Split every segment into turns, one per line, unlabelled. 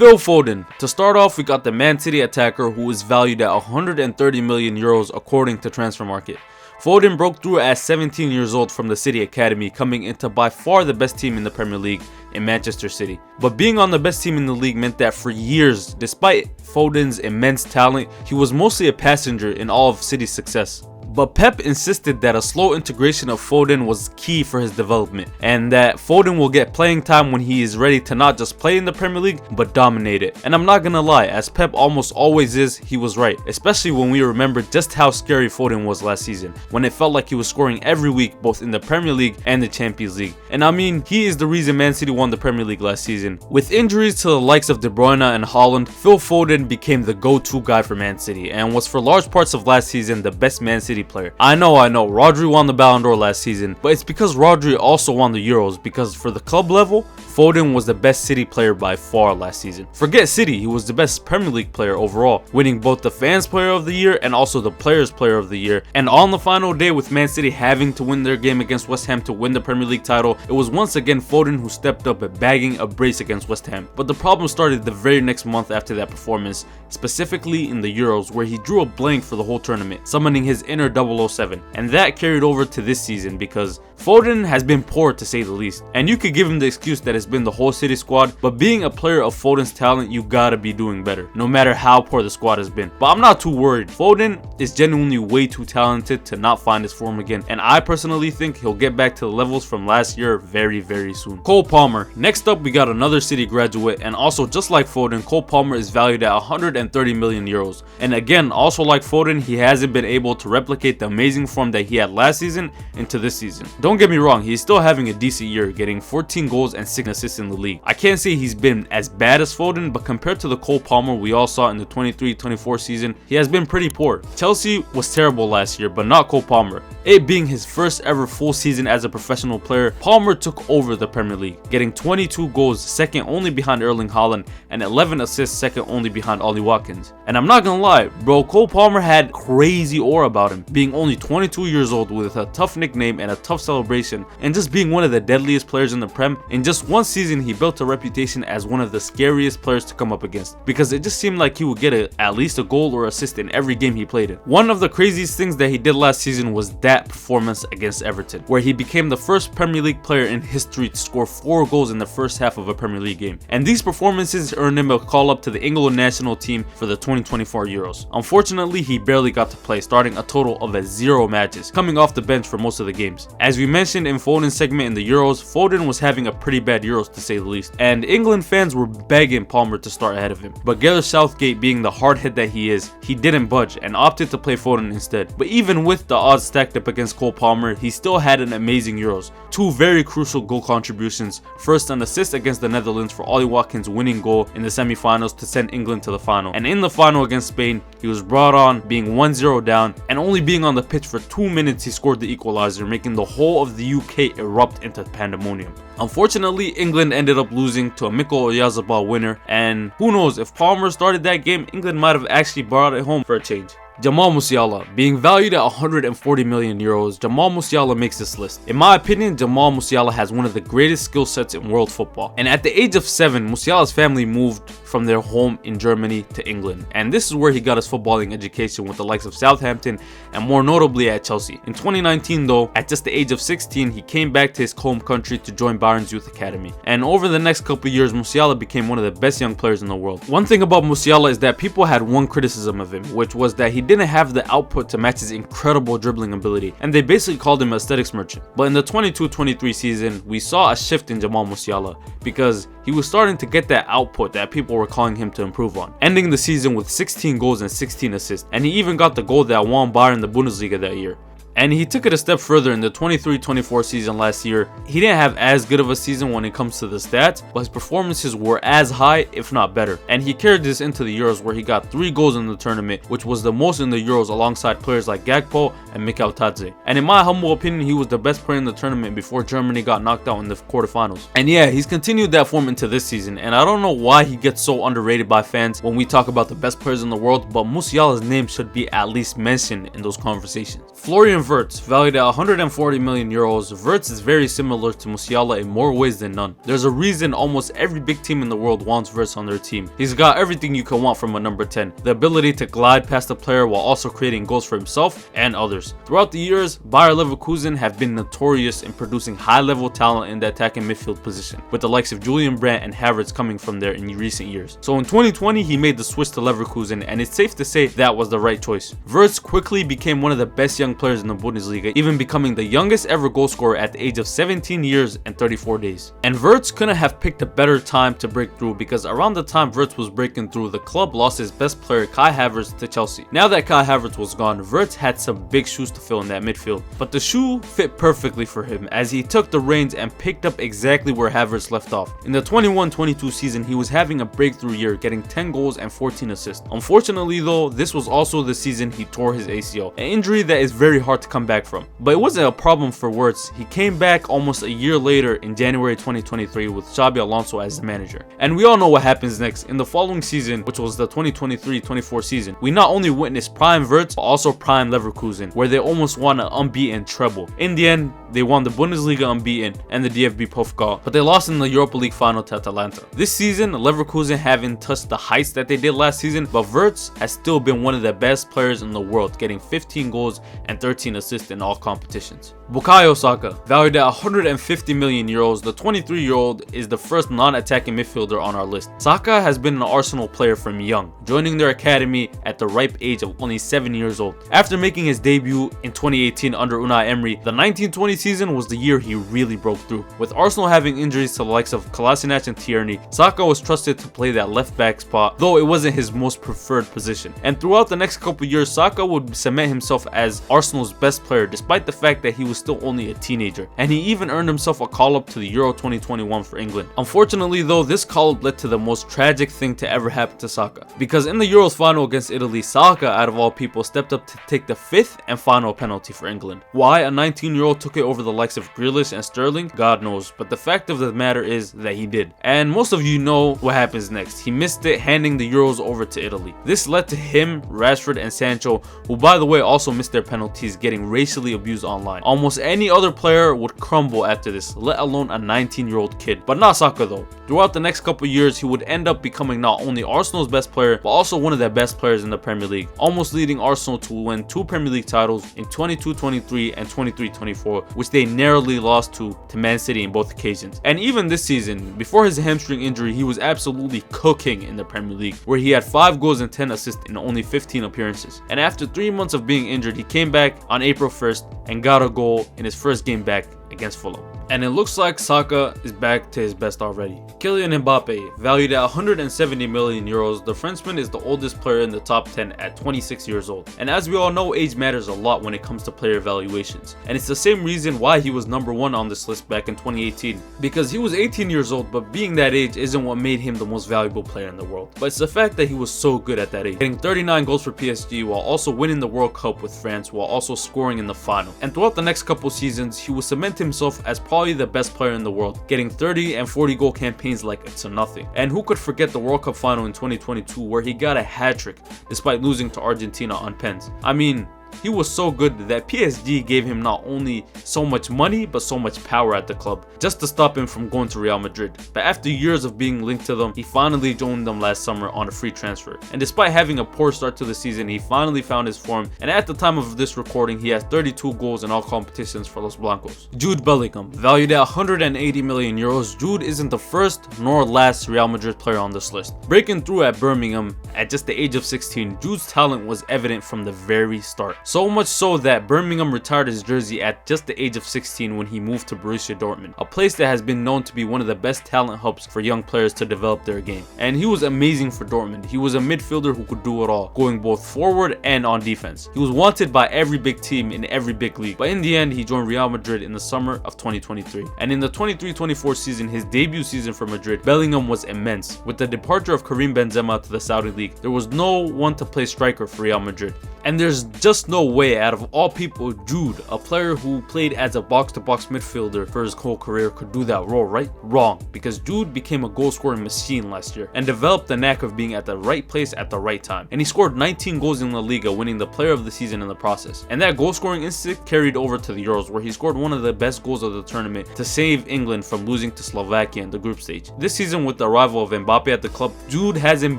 Phil Foden. To start off, we got the Man City attacker who is valued at 130 million euros according to Transfermarkt. Foden broke through at 17 years old from the City Academy, coming into by far the best team in the Premier League in Manchester City. But being on the best team in the league meant that for years, despite Foden's immense talent, he was mostly a passenger in all of City's success. But Pep insisted that a slow integration of Foden was key for his development, and that Foden will get playing time when he is ready to not just play in the Premier League, but dominate it. And I'm not gonna lie, as Pep almost always is, he was right, especially when we remember just how scary Foden was last season, when it felt like he was scoring every week both in the Premier League and the Champions League. And I mean, he is the reason Man City won the Premier League last season. With injuries to the likes of De Bruyne and Haaland, Phil Foden became the go-to guy for Man City, and was for large parts of last season the best Man City player. I know, Rodri won the Ballon d'Or last season, but it's because Rodri also won the Euros, because for the club level, Foden was the best City player by far last season. Forget City, he was the best Premier League player overall, winning both the Fans Player of the Year and also the Players Player of the Year. And on the final day, with Man City having to win their game against West Ham to win the Premier League title, it was once again Foden who stepped up at bagging a brace against West Ham. But the problem started the very next month after that performance, specifically in the Euros, where he drew a blank for the whole tournament, summoning his inner 007. And that carried over to this season because Foden has been poor to say the least. And you could give him the excuse that it's been the whole City squad, but being a player of Foden's talent, you gotta be doing better, no matter how poor the squad has been. But I'm not too worried. Foden is genuinely way too talented to not find his form again, and I personally think he'll get back to the levels from last year very soon. Cole Palmer. Next up, we got another City graduate, and also just like Foden, Cole Palmer is valued at 130 million euros. And again, also like Foden, he hasn't been able to replicate the amazing form that he had last season into this season. Don't get me wrong, he's still having a decent year, getting 14 goals and 6 assists in the league. I can't say he's been as bad as Foden, but compared to the Cole Palmer we all saw in the 23-24 season, he has been pretty poor. Chelsea was terrible last year, but not Cole Palmer. It being his first ever full season as a professional player, Palmer took over the Premier League, getting 22 goals, second only behind Erling Haaland, and 11 assists, second only behind Ollie Watkins. And I'm not gonna lie, bro, Cole Palmer had crazy aura about him, being only 22 years old with a tough nickname and a tough celebration, and just being one of the deadliest players in the Prem. In just one season, he built a reputation as one of the scariest players to come up against, because it just seemed like he would get at least a goal or assist in every game he played in. One of the craziest things that he did last season was that performance against Everton, where he became the first Premier League player in history to score 4 goals in the first half of a Premier League game. And these performances earned him a call up to the England national team for the 2024 Euros. Unfortunately, he barely got to play, starting a total of 0 matches, coming off the bench for most of the games. As we mentioned in Foden's segment in the Euros, Foden was having a pretty bad Euros to say the least, and England fans were begging Palmer to start ahead of him. But Gareth Southgate, being the hardhead that he is, he didn't budge and opted to play Foden instead. But even with the odds stacked up against Cole Palmer, he still had an amazing Euros. 2 very crucial goal contributions. First, an assist against the Netherlands for Ollie Watkins' winning goal in the semi-finals to send England to the final. And in the final against Spain, he was brought on being 1-0 down, and only being on the pitch for 2 minutes he scored the equalizer, making the whole of the UK erupt into pandemonium. Unfortunately, England ended up losing to a Miko Oyarzabal winner, and who knows, if Palmer started that game, England might have actually brought it home for a change. Jamal Musiala. Being valued at 140 million euros, Jamal Musiala makes this list. In my opinion, Jamal Musiala has one of the greatest skill sets in world football. And at the age of 7, Musiala's family moved from their home in Germany to England. And this is where he got his footballing education with the likes of Southampton and more notably at Chelsea. In 2019 though, at just the age of 16, he came back to his home country to join Bayern's youth academy. And over the next couple years, Musiala became one of the best young players in the world. One thing about Musiala is that people had one criticism of him, which was that he didn't have the output to match his incredible dribbling ability, and they basically called him an aesthetics merchant. But in the 22-23 season, we saw a shift in Jamal Musiala, because he was starting to get that output that people were calling him to improve on, ending the season with 16 goals and 16 assists, and he even got the goal that won Bayern the Bundesliga that year. And he took it a step further in the 23-24 season last year. He didn't have as good of a season when it comes to the stats, but his performances were as high, if not better. And he carried this into the Euros, where he got 3 goals in the tournament, which was the most in the Euros alongside players like Gakpo and Mikel Tadze. And in my humble opinion, he was the best player in the tournament before Germany got knocked out in the quarterfinals. And yeah, he's continued that form into this season, and I don't know why he gets so underrated by fans when we talk about the best players in the world, but Musiala's name should be at least mentioned in those conversations. Florian Florian Wirtz, valued at 140 million euros, Wirtz is very similar to Musiala in more ways than none. There's a reason almost every big team in the world wants Wirtz on their team. He's got everything you can want from a number 10. The ability to glide past the player while also creating goals for himself and others. Throughout the years, Bayer Leverkusen have been notorious in producing high-level talent in the attacking midfield position, with the likes of Julian Brandt and Havertz coming from there in recent years. So in 2020, he made the switch to Leverkusen, and it's safe to say that was the right choice. Wirtz quickly became one of the best young players in the Bundesliga, even becoming the youngest ever goal scorer at the age of 17 years and 34 days. And Wirtz couldn't have picked a better time to break through, because around the time Wirtz was breaking through, the club lost his best player Kai Havertz to Chelsea. Now that Kai Havertz was gone, Wirtz had some big shoes to fill in that midfield, but the shoe fit perfectly for him as he took the reins and picked up exactly where Havertz left off. In the 21-22 season, he was having a breakthrough year, getting 10 goals and 14 assists. Unfortunately though, this was also the season he tore his ACL, an injury that is very hard to come back from. But it wasn't a problem for Wirtz. He came back almost a year later in January 2023 with Xabi Alonso as the manager. And we all know what happens next. In the following season, which was the 2023-24 season, we not only witnessed prime Wirtz, but also prime Leverkusen, where they almost won an unbeaten treble. In the end, they won the Bundesliga unbeaten and the DFB Pokal, but they lost in the Europa League final to Atalanta. This season, Leverkusen haven't touched the heights that they did last season, but Wirtz has still been one of the best players in the world, getting 15 goals and 13 assists in all competitions. Bukayo Saka, valued at 150 million euros, the 23-year-old is the first non-attacking midfielder on our list. Saka has been an Arsenal player from young, joining their academy at the ripe age of only 7 years old. After making his debut in 2018 under Unai Emery, the 1920 season was the year he really broke through. With Arsenal having injuries to the likes of Kolasinac and Tierney, Saka was trusted to play that left back spot, though it wasn't his most preferred position. And throughout the next couple years, Saka would cement himself as Arsenal's best player, despite the fact that he was still only a teenager, and he even earned himself a call-up to the Euro 2021 for England. Unfortunately though, this call-up led to the most tragic thing to ever happen to Saka, because in the Euros final against Italy, Saka, out of all people, stepped up to take the 5th and final penalty for England. Why a 19-year-old took it over the likes of Grealish and Sterling, God knows, but the fact of the matter is that he did. And most of you know what happens next. He missed it, handing the Euros over to Italy. This led to him, Rashford and Sancho, who by the way also missed their penalties, getting racially abused online. Almost any other player would crumble after this, let alone a 19-year-old kid. But not Saka though. Throughout the next couple years, he would end up becoming not only Arsenal's best player, but also one of their best players in the Premier League, almost leading Arsenal to win 2 Premier League titles in 22-23 and 23-24, which they narrowly lost to Man City in both occasions. And even this season, before his hamstring injury, he was absolutely cooking in the Premier League, where he had 5 goals and 10 assists in only 15 appearances. And after 3 months of being injured, he came back on April 1st and got a goal in his first game back against Fulham. And it looks like Saka is back to his best already. Kylian Mbappe, valued at 170 million euros, the Frenchman is the oldest player in the top 10 at 26 years old. And as we all know, age matters a lot when it comes to player evaluations. And it's the same reason why he was number 1 on this list back in 2018. Because he was 18 years old, but being that age isn't what made him the most valuable player in the world. But it's the fact that he was so good at that age, getting 39 goals for PSG while also winning the World Cup with France while also scoring in the final. And throughout the next couple seasons, he would cement himself as probably the best player in the world, getting 30 and 40 goal campaigns like it's a nothing. And who could forget the World Cup final in 2022 where he got a hat-trick despite losing to Argentina on pens. I mean, he was so good that PSG gave him not only so much money but so much power at the club just to stop him from going to Real Madrid. But after years of being linked to them, he finally joined them last summer on a free transfer. And despite having a poor start to the season, he finally found his form, and at the time of this recording, he has 32 goals in all competitions for Los Blancos. Jude Bellingham, valued at 180 million euros, Jude isn't the first nor last Real Madrid player on this list. Breaking through at Birmingham at just the age of 16, Jude's talent was evident from the very start. So much so that Birmingham retired his jersey at just the age of 16 when he moved to Borussia Dortmund, a place that has been known to be one of the best talent hubs for young players to develop their game. And he was amazing for Dortmund. He was a midfielder who could do it all, going both forward and on defense. He was wanted by every big team in every big league, but in the end he joined Real Madrid in the summer of 2023. And in the 23-24 season, his debut season for Madrid, Bellingham was immense. With the departure of Karim Benzema to the Saudi League, there was no one to play striker for Real Madrid. And there's just no way, out of all people, Jude, a player who played as a box-to-box midfielder for his whole career, could do that role, right? Wrong, because Jude became a goal-scoring machine last year and developed the knack of being at the right place at the right time. And he scored 19 goals in La Liga, winning the player of the season in the process. And that goal-scoring instinct carried over to the Euros, where he scored one of the best goals of the tournament to save England from losing to Slovakia in the group stage. This season, with the arrival of Mbappe at the club, Jude hasn't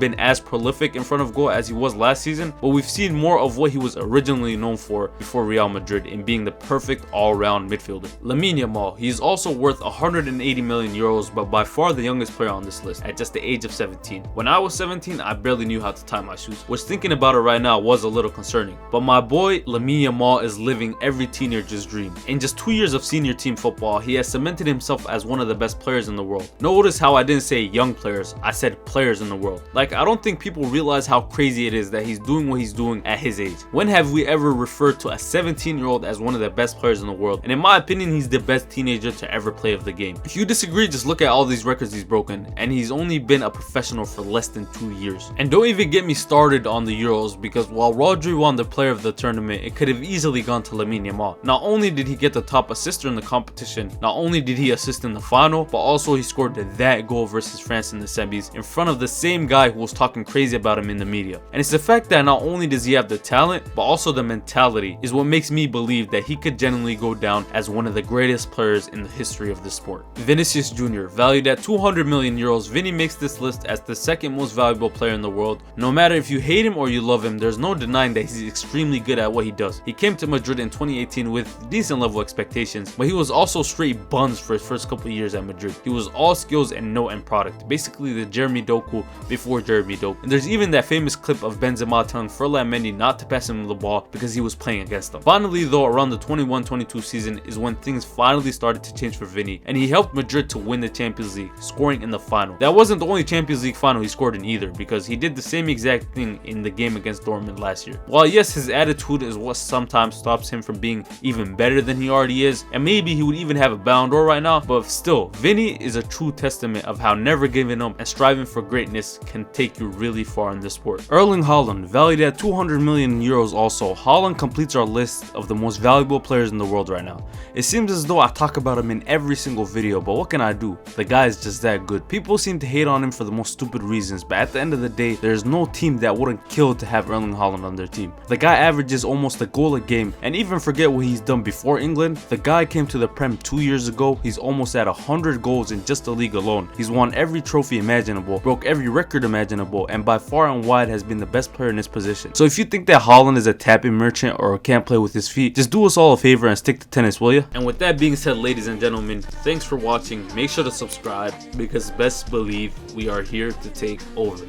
been as prolific in front of goal as he was last season, but we've seen more of what he was originally known for before Real Madrid in being the perfect all-round midfielder. Lamine Yamal, he is also worth 180 million euros, but by far the youngest player on this list at just the age of 17. When I was 17, I barely knew how to tie my shoes, which thinking about it right now was a little concerning. But my boy Lamine Yamal is living every teenager's dream. In just 2 years of senior team football, he has cemented himself as one of the best players in the world. Notice how I didn't say young players, I said players in the world. Like, I don't think people realize how crazy it is that he's doing what he's doing at his age. When have we ever referred to a 17-year-old as one of the best players in the world? And in my opinion, he's the best teenager to ever play of the game. If you disagree, just look at all these records he's broken, and he's only been a professional for less than 2 years. And don't even get me started on the Euros, because while Rodri won the player of the tournament, it could have easily gone to Lamine Yamal. Not only did he get the top assister in the competition, not only did he assist in the final, but also he scored that goal versus France in the semis in front of the same guy who was talking crazy about him in the media. And it's the fact that not only does he have the talent, but also the mentality is what makes me believe that he could genuinely go down as one of the greatest players in the history of the sport. Vinicius Jr., valued at 200 million euros, Vinny makes this list as the second most valuable player in the world. No matter if you hate him or you love him, there's no denying that he's extremely good at what he does. He came to Madrid in 2018 with decent level expectations, but he was also straight buns for his first couple of years at Madrid. He was all skills and no end product, basically the Jeremy Doku before Jeremy Doku. And there's even that famous clip of Benzema telling Ferland Mendy not to pass him the ball because he was playing against them. Finally though, around the 21-22 season is when things finally started to change for Vinny, and he helped Madrid to win the Champions League, scoring in the final. That wasn't the only Champions League final he scored in either, because he did the same exact thing in the game against Dortmund last year. While yes, his attitude is what sometimes stops him from being even better than he already is, and maybe he would even have a Ballon d'Or right now, but still, Vinny is a true testament of how never giving up and striving for greatness can take you really far in this sport. Erling Haaland, valued at 200 million euros also, Haaland completes our list of the most valuable players in the world right now. It seems as though I talk about him in every single video, but what can I do? The guy is just that good. People seem to hate on him for the most stupid reasons, but at the end of the day, there's no team that wouldn't kill to have Erling Haaland on their team. The guy averages almost a goal a game, and even forget what he's done before England, the guy came to the Prem 2 years ago. He's almost at 100 goals in just the league alone. He's won every trophy imaginable, broke every record imaginable, and by far and wide has been the best player in his position. So if you think that Haaland is a tapping merchant or can't play with his feet, just do us all a favor and stick to tennis, will ya? And with that being said, ladies and gentlemen, thanks for watching. Make sure to subscribe, because best believe we are here to take over. You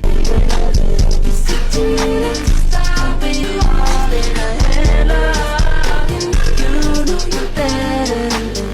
know you're better.